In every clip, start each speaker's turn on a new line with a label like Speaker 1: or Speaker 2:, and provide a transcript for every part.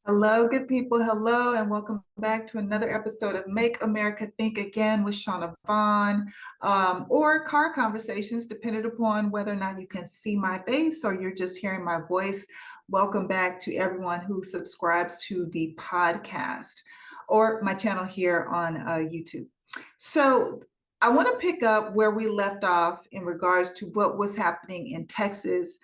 Speaker 1: Hello, good people. Hello, and welcome back to another episode of Make America Think Again with Shauna or Car Conversations, depending upon whether or not you can see my face or you're just hearing my voice. Welcome back to everyone who subscribes to the podcast or my channel here on YouTube. So, I want to pick up where we left off in regards to what was happening in Texas.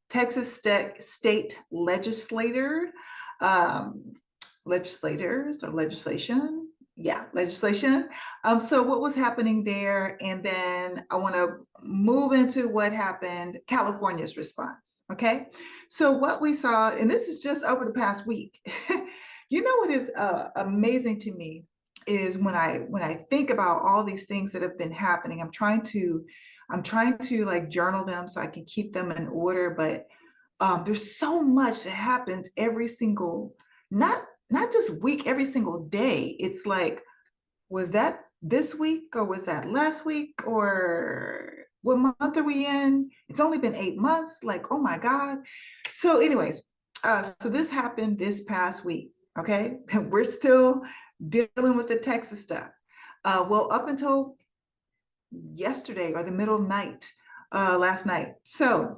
Speaker 1: Texas state legislator um, legislators or legislation. Yeah, legislation. So what was happening there? And then I want to move into what happened, California's response. Okay. So what we saw, and this is just over the past week, you know what is amazing to me is when I think about all these things that have been happening, I'm trying to like journal them so I can keep them in order, but there's so much that happens every single, not just week, every single day. It's like, was that this week or was that last week or what month are we in? It's only been 8 months. Like, oh my God. So, anyways, so this happened this past week. Okay, we're still dealing with the Texas stuff. Well, up until yesterday or the middle of night, last night. So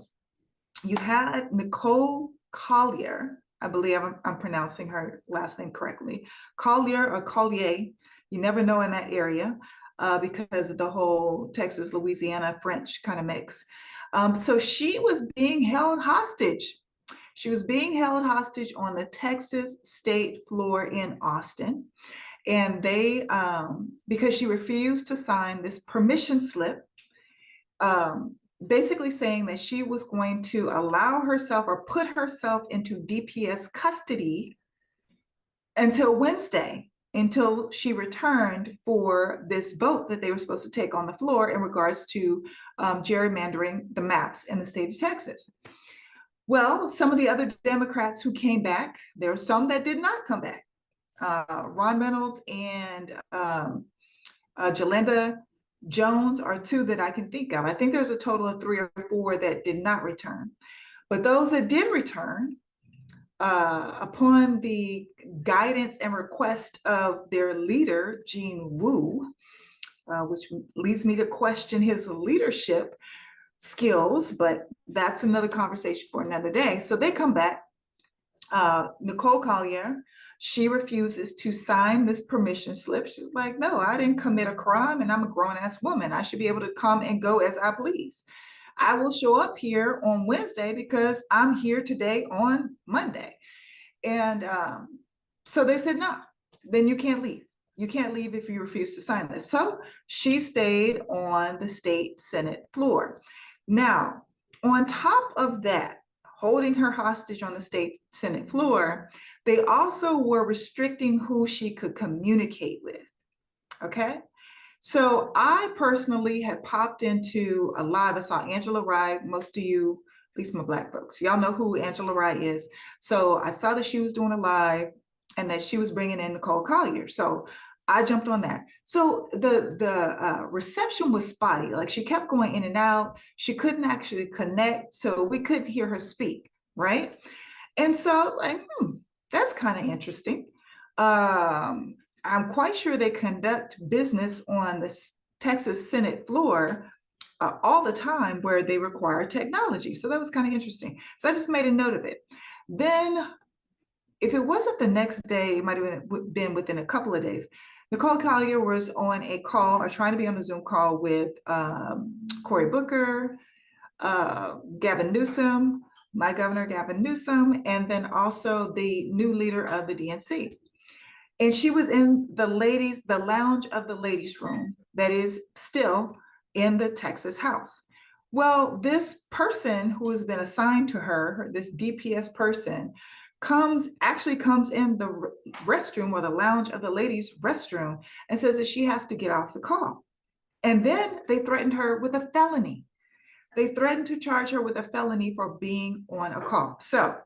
Speaker 1: you had Nicole Collier, I believe I'm pronouncing her last name correctly, Collier or Collier, you never know in that area because of the whole Texas, Louisiana French kind of mix. So she was being held hostage. She was being held hostage on the Texas state floor in Austin. And because she refused to sign this permission slip, basically saying that she was going to allow herself or put herself into DPS custody until Wednesday, until she returned for this vote that they were supposed to take on the floor in regards to gerrymandering the maps in the state of Texas. Well, some of the other Democrats who came back, there were some that did not come back. Ron Reynolds and Jalinda Jones are two that I can think of. I think there's a total of 3 or 4 that did not return. But those that did return, upon the guidance and request of their leader, Gene Wu, which leads me to question his leadership skills, but that's another conversation for another day. So they come back. Nicole Collier, she refuses to sign this permission slip. She's like, no, I didn't commit a crime and I'm a grown ass woman. I should be able to come and go as I please. I will show up here on Wednesday because I'm here today on Monday. And so they said, no, then you can't leave. You can't leave if you refuse to sign this. So she stayed on the state Senate floor. Now, on top of that, holding her hostage on the state Senate floor, they also were restricting who she could communicate with. Okay. So I personally had popped into a live. I saw Angela Rye. Most of you, at least my Black folks, y'all know who Angela Rye is. So I saw that she was doing a live and that she was bringing in Nicole Collier. So I jumped on that. So the reception was spotty. Like she kept going in and out. She couldn't actually connect. So we couldn't hear her speak, right? And so I was like, that's kind of interesting. I'm quite sure they conduct business on the Texas Senate floor all the time where they require technology. So that was kind of interesting. So I just made a note of it. Then if it wasn't the next day, it might have been within a couple of days. Nicole Collier was on a call or trying to be on a Zoom call with Cory Booker, Gavin Newsom, my governor, Gavin Newsom, and then also the new leader of the DNC. And she was in the lounge of the ladies' room that is still in the Texas House. Well, this person who has been assigned to her, this DPS person, actually comes in the restroom or the lounge of the ladies' restroom and says that she has to get off the call. And then they threatened her with a felony. They threatened to charge her with a felony for being on a call. So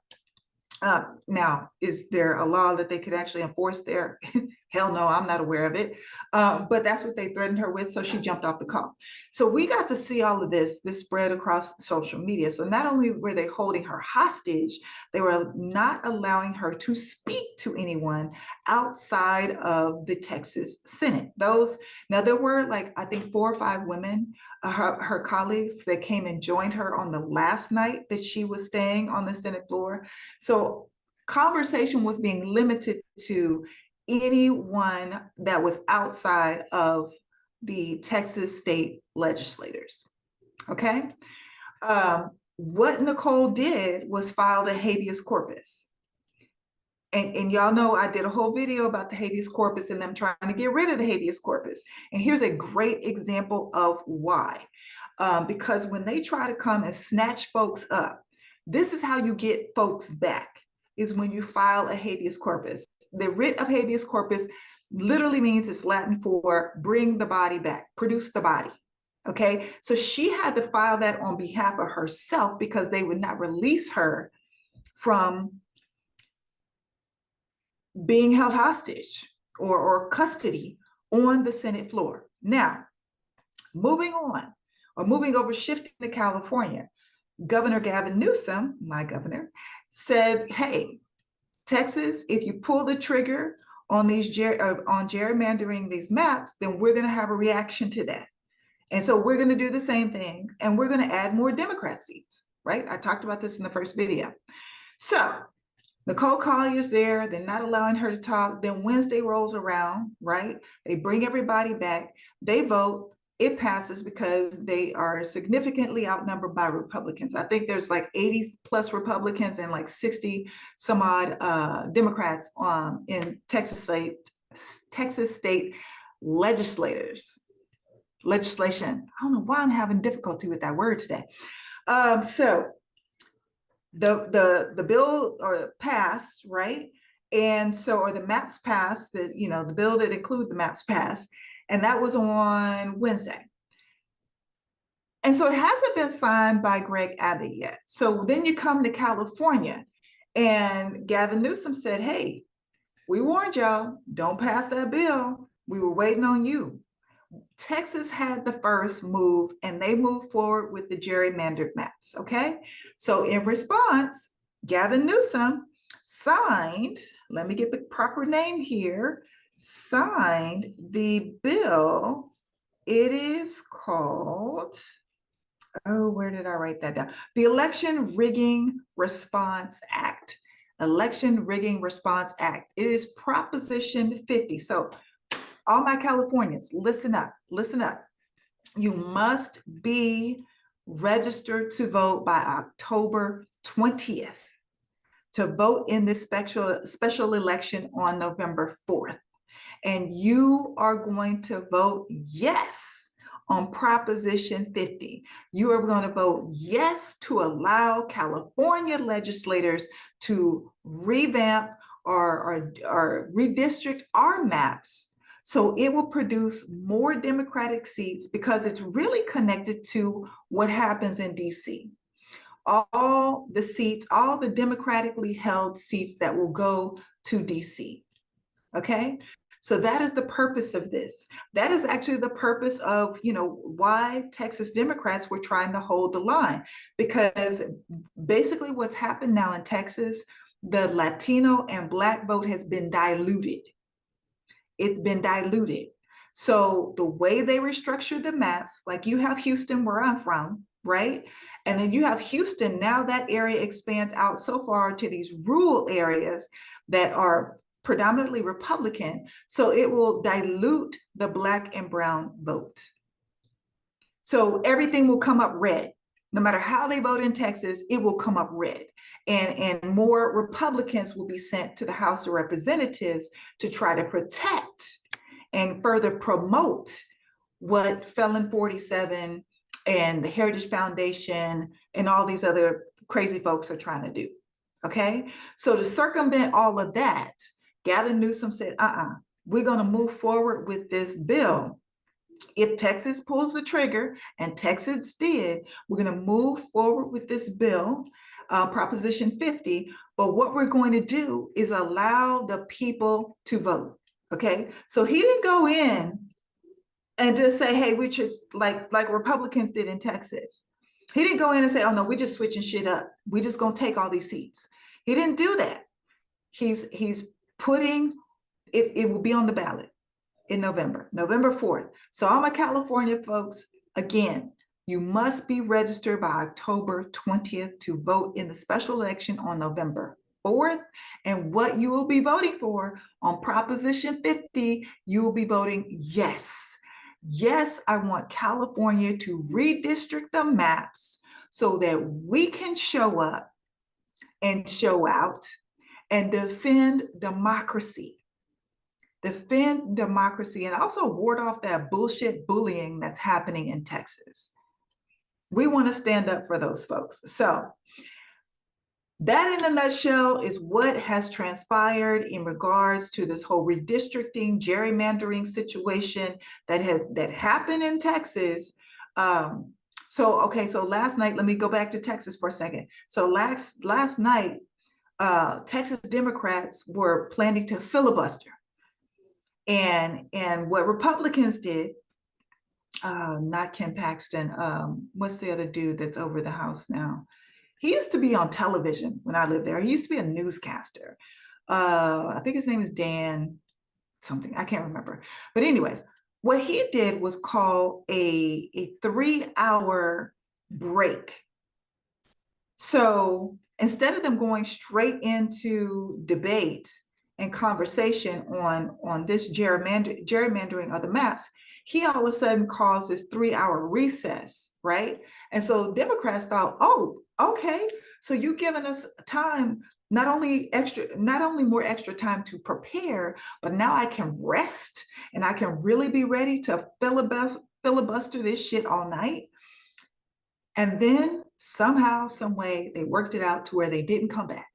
Speaker 1: now, is there a law that they could actually enforce there? Hell no, I'm not aware of it. But that's what they threatened her with. So she jumped off the call. So we got to see all of this spread across social media. So not only were they holding her hostage, they were not allowing her to speak to anyone outside of the Texas Senate. Now there were like, I think 4 or 5 women, her colleagues that came and joined her on the last night that she was staying on the Senate floor. So conversation was being limited to anyone that was outside of the Texas state legislators. Okay. What Nicole did was filed a habeas corpus. And y'all know I did a whole video about the habeas corpus and them trying to get rid of the habeas corpus. And here's a great example of why. Because when they try to come and snatch folks up, this is how you get folks back, is when you file a habeas corpus. The writ of habeas corpus literally means, it's Latin for bring the body back, produce the body. Okay, so she had to file that on behalf of herself because they would not release her from being held hostage or custody on the Senate floor. Now, moving on, or moving over, shifting to California, Governor Gavin Newsom, my governor, said, hey, Texas, if you pull the trigger on these on gerrymandering these maps, then we're going to have a reaction to that. And so we're going to do the same thing, and we're going to add more Democrat seats, right? I talked about this in the first video. So Nicole Collier's there. They're not allowing her to talk. Then Wednesday rolls around, right? They bring everybody back. They vote. It passes because they are significantly outnumbered by Republicans. I think there's like 80 plus Republicans and like 60 some odd Democrats in Texas state legislators. Legislation. I don't know why I'm having difficulty with that word today. So the bill or passed, right? And so, or the maps passed, the bill that include the maps passed, and that was on Wednesday. And so it hasn't been signed by Greg Abbott yet. So then you come to California, and Gavin Newsom said, hey, we warned y'all, don't pass that bill. We were waiting on you. Texas had the first move, and they moved forward with the gerrymandered maps, okay? So in response, Gavin Newsom signed, let me get the proper name here, signed the bill. It is called, oh, where did I write that down? The Election Rigging Response Act. Election Rigging Response Act. It is Proposition 50. So all my Californians, listen up, listen up. You must be registered to vote by October 20th to vote in this special election on November 4th. And you are going to vote yes on Proposition 50. You are going to vote yes to allow California legislators to revamp or redistrict our maps, so it will produce more Democratic seats, because it's really connected to what happens in DC. All the seats, all the democratically held seats that will go to DC, okay? So that is the purpose of this. That is actually the purpose of, why Texas Democrats were trying to hold the line, because basically what's happened now in Texas, the Latino and Black vote has been diluted. It's been diluted. So the way they restructure the maps, like you have Houston, where I'm from, right? And then you have Houston, now that area expands out so far to these rural areas that are predominantly Republican. So it will dilute the Black and brown vote. So everything will come up red. No matter how they vote in Texas, it will come up red. And more Republicans will be sent to the House of Representatives to try to protect and further promote what Felon 47 and the Heritage Foundation and all these other crazy folks are trying to do, okay? So to circumvent all of that, Gavin Newsom said, we're gonna move forward with this bill. If Texas pulls the trigger, and Texas did, we're going to move forward with this bill, Proposition 50. But what we're going to do is allow the people to vote. Okay, so he didn't go in and just say, hey, we should, like Republicans did in Texas. He didn't go in and say, oh no, we're just switching shit up. We're just gonna take all these seats. He didn't do that. He's putting it, it will be on the ballot in November 4th. So all my California folks, again, you must be registered by October 20th to vote in the special election on November 4th. And what you will be voting for on Proposition 50, you will be voting yes. Yes, I want California to redistrict the maps so that we can show up and show out and defend democracy. Defend democracy and also ward off that bullshit bullying that's happening in Texas. We want to stand up for those folks. So that in a nutshell is what has transpired in regards to this whole redistricting, gerrymandering situation that happened in Texas. So last night, let me go back to Texas for a second. So last night, Texas Democrats were planning to filibuster. And what Republicans did, not Ken Paxton, what's the other dude that's over the House now? He used to be on television when I lived there. He used to be a newscaster. I think his name is Dan something. I can't remember. But anyways, what he did was call a 3-hour break. So instead of them going straight into debate and conversation on this gerrymandering of the maps, he all of a sudden calls this 3-hour recess, right? And so Democrats thought, oh, okay, so you're giving us time, not only more extra time to prepare, but now I can rest and I can really be ready to filibuster this shit all night. And then somehow, some way, they worked it out to where they didn't come back.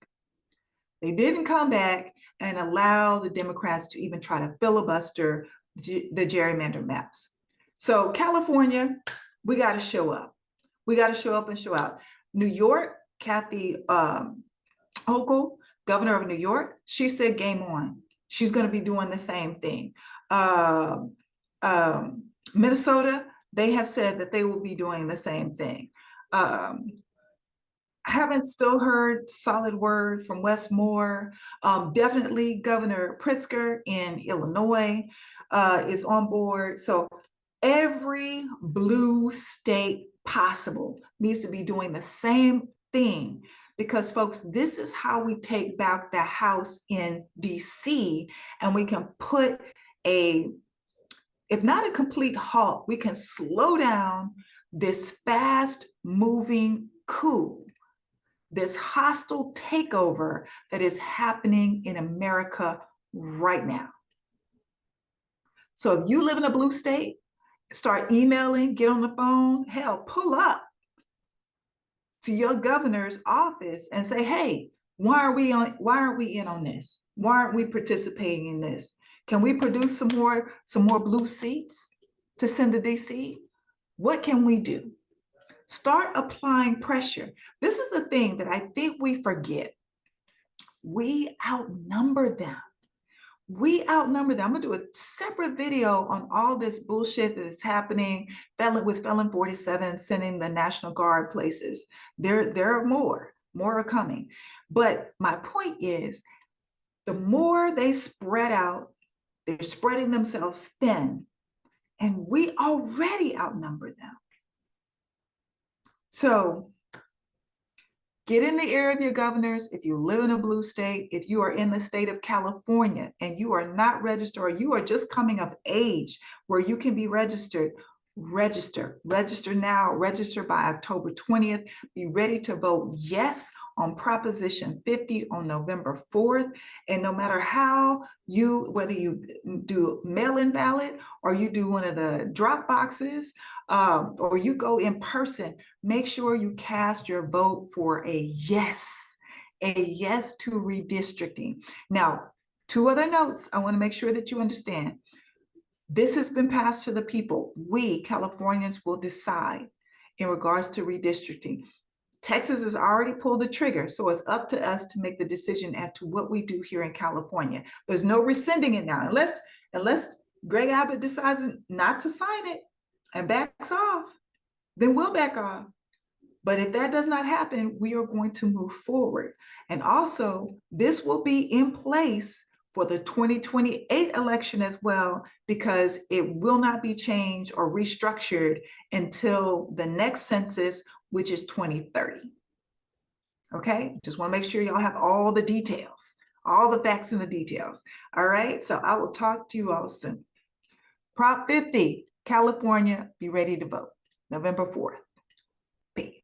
Speaker 1: They didn't come back and allow the Democrats to even try to filibuster the gerrymander maps. So California, we got to show up. We got to show up and show out. New York, Kathy Hochul, governor of New York, she said game on. She's going to be doing the same thing. Minnesota, they have said that they will be doing the same thing. I haven't still heard solid word from Westmore. Definitely Governor Pritzker in Illinois is on board. So every blue state possible needs to be doing the same thing, because folks, this is how we take back the House in DC, and we can put if not a complete halt, we can slow down this fast moving coup, this hostile takeover that is happening in America right now. So if you live in a blue state, start emailing, get on the phone, hell, pull up to your governor's office and say, hey, why aren't we in on this? Why aren't we participating in this? Can we produce some more blue seats to send to DC? What can we do? Start applying pressure. This is the thing that I think we forget. We outnumber them. We outnumber them. I'm gonna do a separate video on all this bullshit that is happening with Felon 47 sending the National Guard places. There are more are coming. But my point is, the more they spread out, they're spreading themselves thin, and we already outnumber them. So get in the ear of your governors. If you live in a blue state, if you are in the state of California and you are not registered, or you are just coming of age where you can be registered, register now, register by October 20th. Be ready to vote yes on Proposition 50 on November 4th. And no matter how whether you do mail-in ballot or you do one of the drop boxes, or you go in person, make sure you cast your vote for a yes to redistricting. Now, 2 other notes I want to make sure that you understand. This has been passed to the people. We, Californians, will decide in regards to redistricting. Texas has already pulled the trigger, so it's up to us to make the decision as to what we do here in California. There's no rescinding it now, unless Greg Abbott decides not to sign it and backs off, then we'll back off. But if that does not happen, we are going to move forward. And also, this will be in place for the 2028 election as well, because it will not be changed or restructured until the next census, which is 2030. Okay, just want to make sure y'all have all the details, all the facts and the details. All right, so I will talk to you all soon. Prop 50, California, be ready to vote, November 4th. Peace.